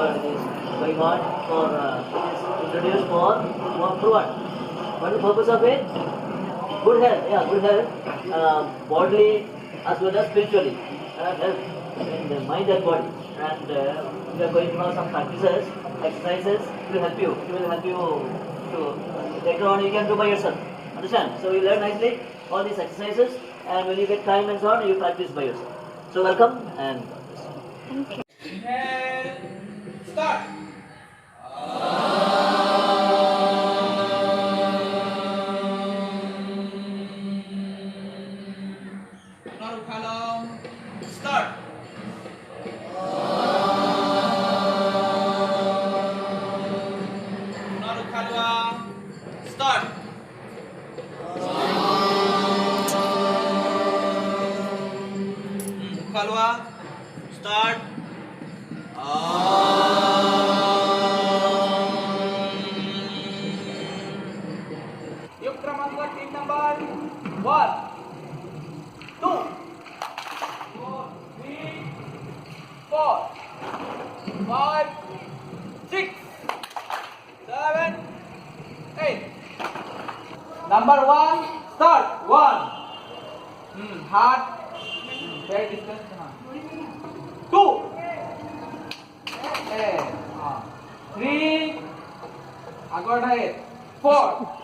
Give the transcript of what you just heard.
it is going on for it is introduced for what? What is the purpose of it? Good health, yeah, good health, bodily as well as spiritually, health in the mind and body. And we are going for some practices, exercises. It will help you. It will help you to later on you can do by yourself. Understand? So you learn nicely all these exercises, and when you get time and so on, you practice by yourself. So welcome and Thank you. Inhale, start. Naru Kalam, start. Naru Kalwa, start. Kalwa, start. Yuk क्रमांक team number 1, 2, 3, 4, 5, 6, 7, 8. Number 1, start. 1. Heart. Fair distance. 2. 3. Agora 4.